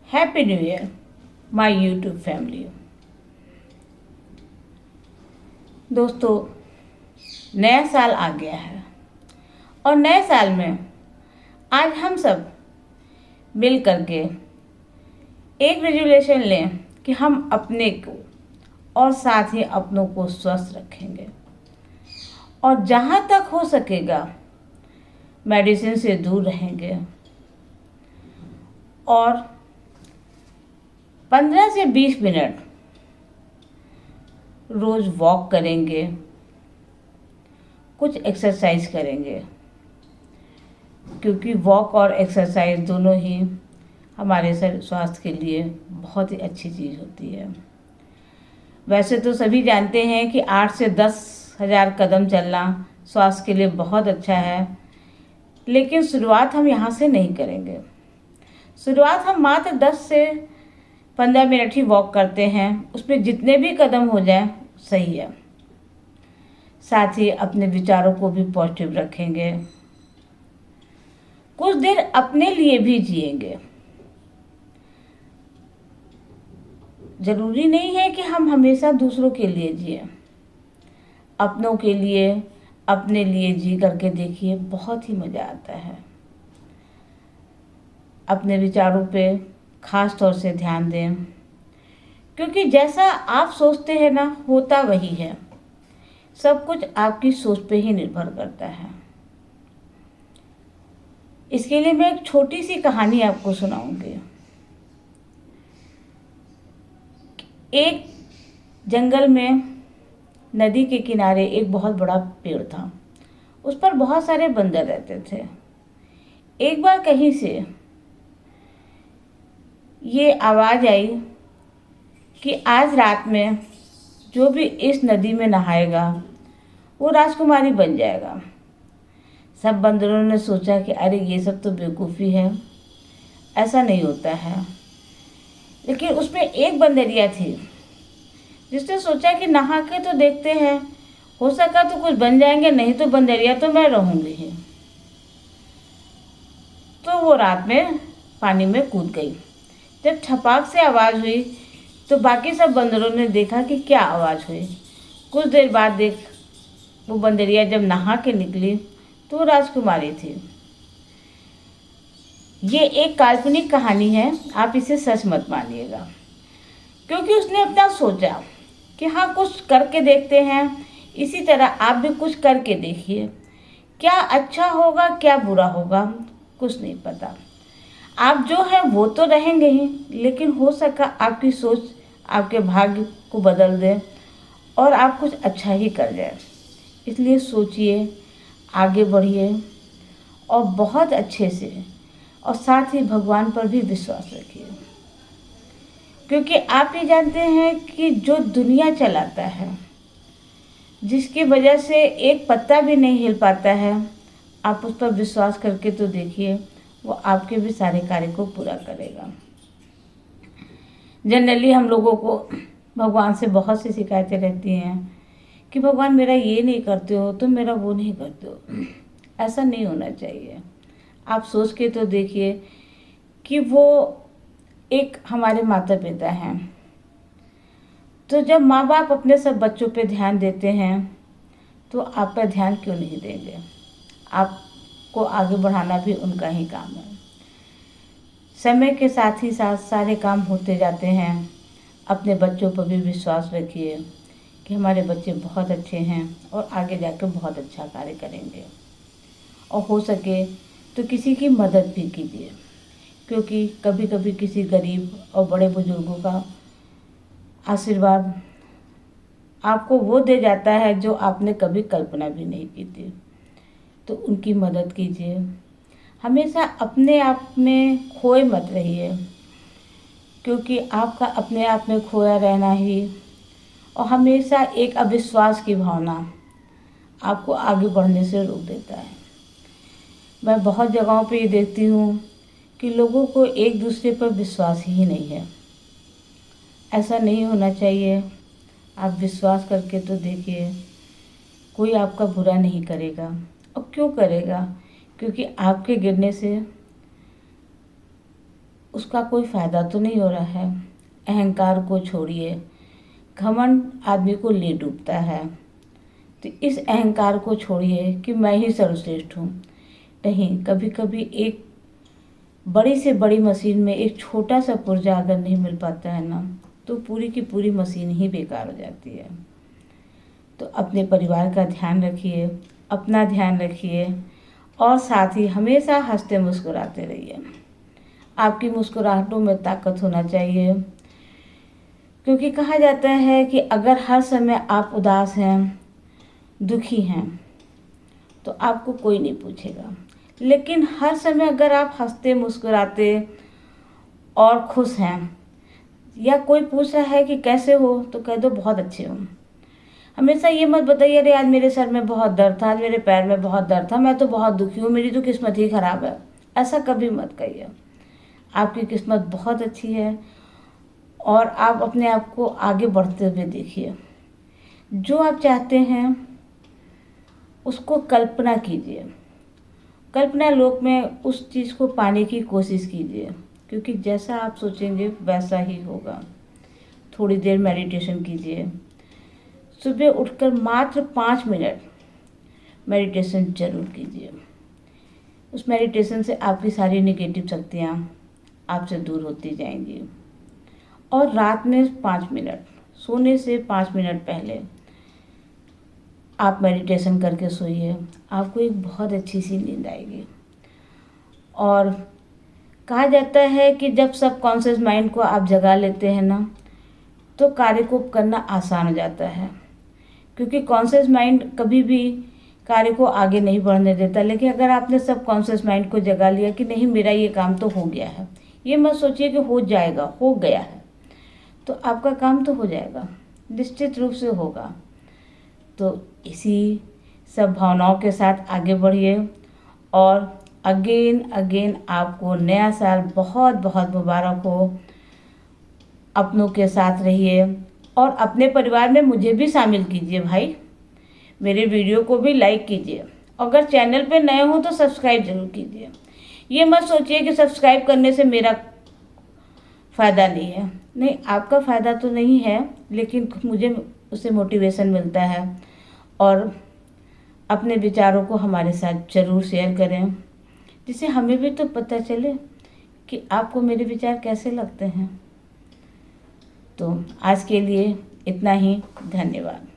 Happy new year my YouTube family. दोस्तों, नया साल आ गया है और नए साल में आज हम सब मिल करके एक रेजोल्यूशन लें कि हम अपने को और साथ ही अपनों को स्वस्थ रखेंगे और जहाँ तक हो सकेगा मेडिसिन से दूर रहेंगे और 15 से 20 मिनट रोज़ वॉक करेंगे, कुछ एक्सरसाइज करेंगे, क्योंकि वॉक और एक्सरसाइज दोनों ही हमारे स्वास्थ्य के लिए बहुत ही अच्छी चीज़ होती है। वैसे तो सभी जानते हैं कि 8 से 10 हज़ार कदम चलना स्वास्थ्य के लिए बहुत अच्छा है, लेकिन शुरुआत हम यहाँ से नहीं करेंगे। शुरुआत हम मात्र 10 से 15 मिनट ही वॉक करते हैं, उसमें जितने भी कदम हो जाए सही है। साथ ही अपने विचारों को भी पॉजिटिव रखेंगे, कुछ देर अपने लिए भी जिएंगे। जरूरी नहीं है कि हम हमेशा दूसरों के लिए जिए, अपनों के लिए, अपने लिए जी करके देखिए, बहुत ही मज़ा आता है। अपने विचारों पे खास तौर से ध्यान दें, क्योंकि जैसा आप सोचते हैं ना, होता वही है। सब कुछ आपकी सोच पे ही निर्भर करता है। इसके लिए मैं एक छोटी सी कहानी आपको सुनाऊंगी। एक जंगल में नदी के किनारे एक बहुत बड़ा पेड़ था। उस पर बहुत सारे बंदर रहते थे। एक बार कहीं से ये आवाज़ आई कि आज रात में जो भी इस नदी में नहाएगा वो राजकुमारी बन जाएगा। सब बंदरों ने सोचा कि अरे ये सब तो बेवकूफ़ी है, ऐसा नहीं होता है। लेकिन उसमें एक बंदरिया थी जिसने सोचा कि नहा के तो देखते हैं, हो सका तो कुछ बन जाएंगे, नहीं तो बंदरिया तो मैं रहूँगी ही। तो वो रात में पानी में कूद गई। जब छपाक से आवाज़ हुई तो बाकी सब बंदरों ने देखा कि क्या आवाज़ हुई। कुछ देर बाद देख वो बंदरिया जब नहा के निकली तो वो राजकुमारी थी। ये एक काल्पनिक कहानी है, आप इसे सच मत मानिएगा, क्योंकि उसने अपना सोचा कि हाँ कुछ करके देखते हैं। इसी तरह आप भी कुछ करके देखिए, क्या अच्छा होगा क्या बुरा होगा कुछ नहीं पता। आप जो है वो तो रहेंगे ही, लेकिन हो सका आपकी सोच आपके भाग्य को बदल दे और आप कुछ अच्छा ही कर जाए। इसलिए सोचिए, आगे बढ़िए और बहुत अच्छे से, और साथ ही भगवान पर भी विश्वास रखिए, क्योंकि आप ही जानते हैं कि जो दुनिया चलाता है, जिसकी वजह से एक पत्ता भी नहीं हिल पाता है, आप उस पर विश्वास करके तो देखिए, वो आपके भी सारे कार्य को पूरा करेगा। जनरली हम लोगों को भगवान से बहुत सी शिकायतें रहती हैं कि भगवान मेरा ये नहीं करते हो, तुम मेरा वो नहीं करते हो। ऐसा नहीं होना चाहिए। आप सोच के तो देखिए कि वो एक हमारे माता पिता हैं, तो जब माँ बाप अपने सब बच्चों पे ध्यान देते हैं तो आप पर ध्यान क्यों नहीं देंगे। आपको आगे बढ़ाना भी उनका ही काम है। समय के साथ ही साथ सारे काम होते जाते हैं। अपने बच्चों पर भी विश्वास रखिए कि हमारे बच्चे बहुत अच्छे हैं और आगे जाकर बहुत अच्छा कार्य करेंगे। और हो सके तो किसी की मदद भी कीजिए, क्योंकि कभी कभी किसी गरीब और बड़े बुजुर्गों का आशीर्वाद आपको वो दे जाता है जो आपने कभी कल्पना भी नहीं की थी। तो उनकी मदद कीजिए। हमेशा अपने आप में खोए मत रहिए, क्योंकि आपका अपने आप में खोया रहना ही और हमेशा एक अविश्वास की भावना आपको आगे बढ़ने से रोक देता है। मैं बहुत जगहों पे ये देखती हूँ कि लोगों को एक दूसरे पर विश्वास ही नहीं है। ऐसा नहीं होना चाहिए। आप विश्वास करके तो देखिए, कोई आपका बुरा नहीं करेगा। और क्यों करेगा? क्योंकि आपके गिरने से उसका कोई फ़ायदा तो नहीं हो रहा है। अहंकार को छोड़िए, घमंड आदमी को ले डूबता है। तो इस अहंकार को छोड़िए कि मैं ही सर्वश्रेष्ठ हूँ। नहीं, कभी कभी एक बड़ी से बड़ी मशीन में एक छोटा सा पुर्जा अगर नहीं मिल पाता है ना, तो पूरी की पूरी मशीन ही बेकार हो जाती है। तो अपने परिवार का ध्यान रखिए, अपना ध्यान रखिए और साथ ही हमेशा हंसते मुस्कुराते रहिए। आपकी मुस्कुराहटों में ताकत होना चाहिए, क्योंकि कहा जाता है कि अगर हर समय आप उदास हैं, दुखी हैं, तो आपको कोई नहीं पूछेगा। लेकिन हर समय अगर आप हंसते मुस्कुराते और खुश हैं, या कोई पूछ रहा है कि कैसे हो, तो कह दो बहुत अच्छे हो। हमेशा ये मत बताइए अरे आज मेरे सर में बहुत दर्द था, आज मेरे पैर में बहुत दर्द था, मैं तो बहुत दुखी हूँ, मेरी तो किस्मत ही खराब है। ऐसा कभी मत कहिए। आपकी किस्मत बहुत अच्छी है और आप अपने आप को आगे बढ़ते हुए देखिए। जो आप चाहते हैं उसको कल्पना कीजिए, कल्पना लोक में उस चीज़ को पाने की कोशिश कीजिए, क्योंकि जैसा आप सोचेंगे वैसा ही होगा। थोड़ी देर मेडिटेशन कीजिए। सुबह उठकर मात्र 5 मिनट मेडिटेशन जरूर कीजिए। उस मेडिटेशन से आपकी सारी नेगेटिव शक्तियाँ आपसे दूर होती जाएंगी। और रात में 5 मिनट, सोने से 5 मिनट पहले आप मेडिटेशन करके सोइए। आपको एक बहुत अच्छी सी नींद आएगी। और कहा जाता है कि जब सब कॉन्शियस माइंड को आप जगा लेते हैं ना, तो कार्य को करना आसान हो जाता है, क्योंकि कॉन्शियस माइंड कभी भी कार्य को आगे नहीं बढ़ने देता। लेकिन अगर आपने सब कॉन्शियस माइंड को जगा लिया कि नहीं मेरा ये काम तो हो गया है, ये मत सोचिए कि हो जाएगा, हो गया है, तो आपका काम तो हो जाएगा, निश्चित रूप से होगा। तो इसी सब भावनाओं के साथ आगे बढ़िए और अगेन अगेन आपको नया साल बहुत बहुत मुबारक हो। अपनों के साथ रहिए और अपने परिवार में मुझे भी शामिल कीजिए भाई। मेरे वीडियो को भी लाइक कीजिए। अगर चैनल पे नए हो तो सब्सक्राइब जरूर कीजिए। ये मत सोचिए कि सब्सक्राइब करने से मेरा फ़ायदा नहीं है। नहीं, आपका फ़ायदा तो नहीं है, लेकिन मुझे उससे मोटिवेशन मिलता है। और अपने विचारों को हमारे साथ ज़रूर शेयर करें, जिससे हमें भी तो पता चले कि आपको मेरे विचार कैसे लगते हैं। तो आज के लिए इतना ही। धन्यवाद।